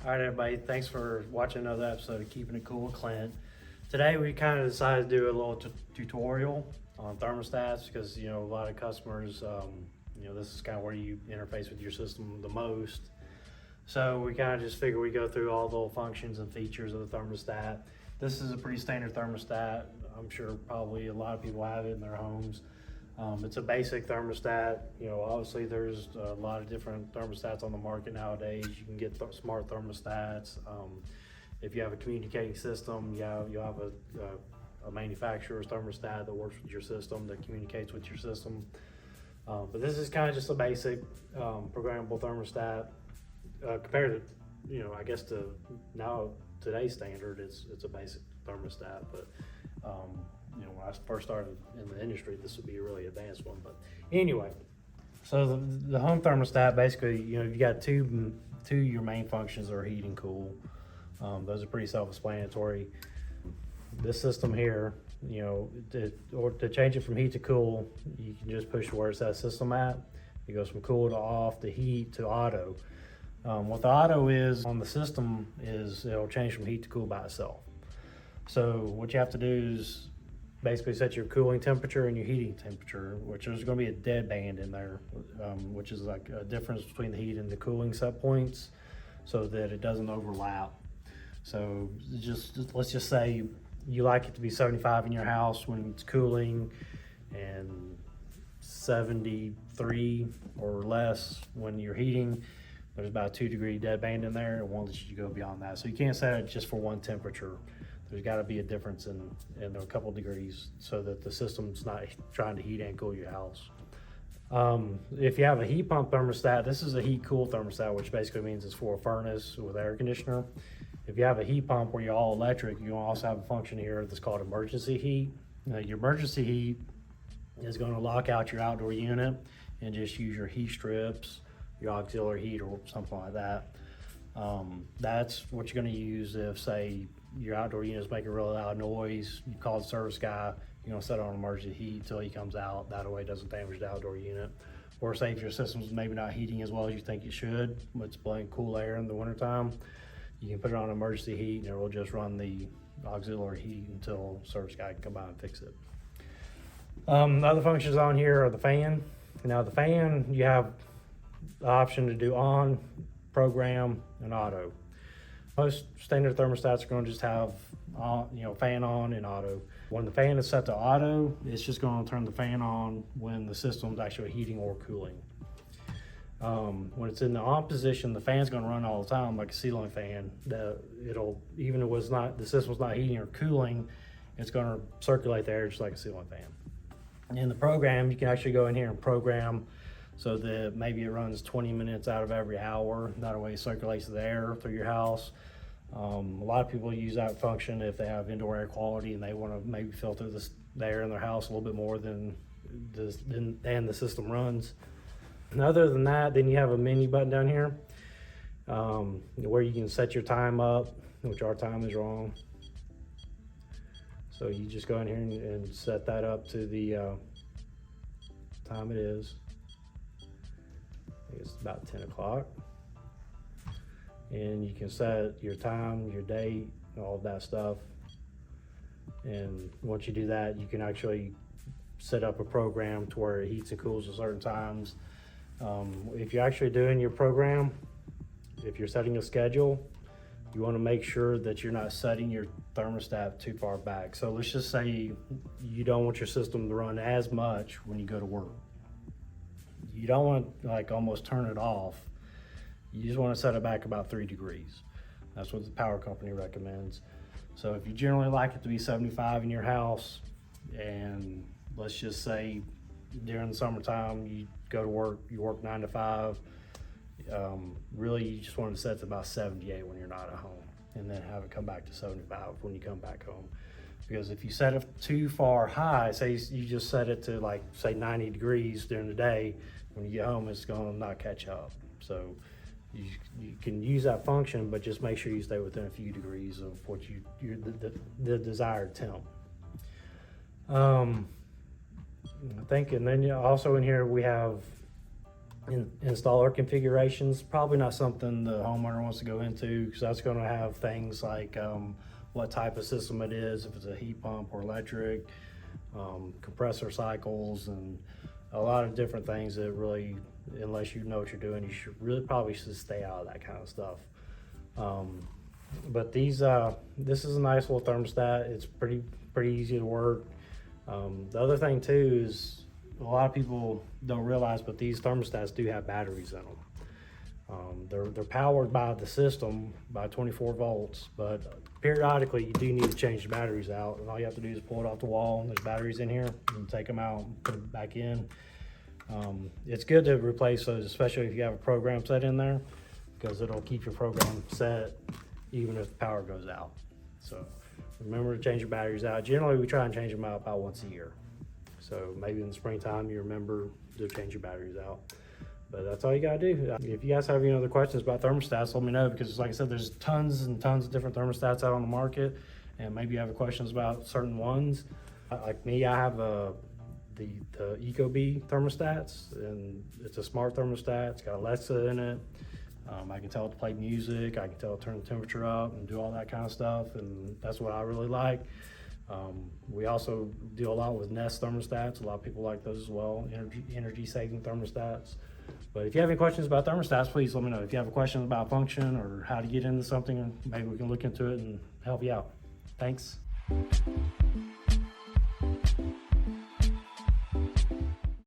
All right, everybody, thanks for watching another episode of Keeping It Cool with Clint. Today we kind of decided to do a little tutorial on thermostats because, a lot of customers, this is kind of where you interface with your system the most. So we kind of just figured we go through all the little functions and features of the thermostat. This is a pretty standard thermostat. I'm sure probably a lot of people have it in their homes. It's a basic thermostat. Obviously there's a lot of different thermostats on the market nowadays. You can get smart thermostats. If you have a communicating system, you'll have a manufacturer's thermostat that works with your system, that communicates with your system. But this is kind of just a basic programmable thermostat compared to, I guess now today's standard, it's a basic thermostat. But when I first started in the industry, this would be a really advanced one. But anyway, so the home thermostat, basically, you got two your main functions are heat and cool. Those are pretty self-explanatory. This system here, to change it from heat to cool, you can just push where it says system at. It goes from cool to off to heat to auto. What the auto is on the system is it'll change from heat to cool by itself. So what you have to do is basically set your cooling temperature and your heating temperature, which there's going to be a dead band in there, which is like a difference between the heat and the cooling set points, so that it doesn't overlap. So let's just say you like it to be 75 in your house when it's cooling, and 73 or less when you're heating. There's about a 2 degree dead band in there. It won't let you go beyond that. So you can't set it just for one temperature. There's got to be a difference in a couple degrees so that the system's not trying to heat and cool your house. If you have a heat pump thermostat, this is a heat cool thermostat, which basically means it's for a furnace with air conditioner. If you have a heat pump where you're all electric, you also have a function here that's called emergency heat. Now, your emergency heat is going to lock out your outdoor unit and just use your heat strips, your auxiliary heat, or something like that. That's what you're going to use if, say, your outdoor unit is making a really loud noise. You call the service guy, you're going to set it on emergency heat until he comes out. That way it doesn't damage the outdoor unit. Or say if your system's maybe not heating as well as you think it should, but it's blowing cool air in the wintertime, you can put it on emergency heat and it will just run the auxiliary heat until the service guy can come by and fix it. The other functions on here are the fan. Now the fan, you have the option to do on, program, and auto. Most standard thermostats are going to just have fan on and auto. When the fan is set to auto, it's just going to turn the fan on when the system's actually heating or cooling. When it's in the on position, the fan's going to run all the time like a ceiling fan. Even if the system's not heating or cooling, it's going to circulate the air just like a ceiling fan. In the program, you can actually go in here and program so that maybe it runs 20 minutes out of every hour. That way it circulates the air through your house. A lot of people use that function if they have indoor air quality and they want to maybe filter the air in their house a little bit more than the system runs. And other than that, then you have a menu button down here where you can set your time up, which our time is wrong. So you just go in here and set that up to the time it is. I think it's about 10 o'clock. And you can set your time, your date, all of that stuff. And once you do that, you can actually set up a program to where it heats and cools at certain times. If you're actually doing your program, if you're setting a schedule, you want to make sure that you're not setting your thermostat too far back. So let's just say you don't want your system to run as much when you go to work. You don't want to almost turn it off. You just want to set it back about 3 degrees. That's what the power company recommends. So if you generally like it to be 75 in your house, and let's just say during the summertime you go to work, you work 9 to 5, really you just want to set it to about 78 when you're not at home, and then have it come back to 75 when you come back home. Because if you set it too far high, say you just set it to say 90 degrees during the day, when you get home it's going to not catch up. So you can use that function, but just make sure you stay within a few degrees of what the desired temp. I think, and then also in here we have Installer configurations, probably not something the homeowner wants to go into, because that's going to have things like what type of system it is, if it's a heat pump or electric, compressor cycles, and a lot of different things that really, unless you know what you're doing, you should really probably should stay out of that kind of stuff. But this is a nice little thermostat. It's pretty easy to work. The other thing too is a lot of people don't realize, but these thermostats do have batteries in them. They're powered by the system by 24 volts, but periodically you do need to change the batteries out, and all you have to do is pull it off the wall, and there's batteries in here, and take them out and put them back in. It's good to replace those, especially if you have a program set in there, because it'll keep your program set even if the power goes out. So remember to change your batteries out. Generally, we try and change them out about once a year. So maybe in the springtime, you remember to change your batteries out. But that's all you gotta do. If you guys have any other questions about thermostats, let me know, because like I said, there's tons and tons of different thermostats out on the market, and maybe you have questions about certain ones. Like me, I have the Ecobee thermostats, and it's a smart thermostat. It's got Alexa in it. I can tell it to play music. I can tell it to turn the temperature up and do all that kind of stuff, and that's what I really like. We also do a lot with Nest thermostats. A lot of people like those as well, energy saving thermostats. But if you have any questions about thermostats, please let me know. If you have a question about function or how to get into something, maybe we can look into it and help you out. Thanks.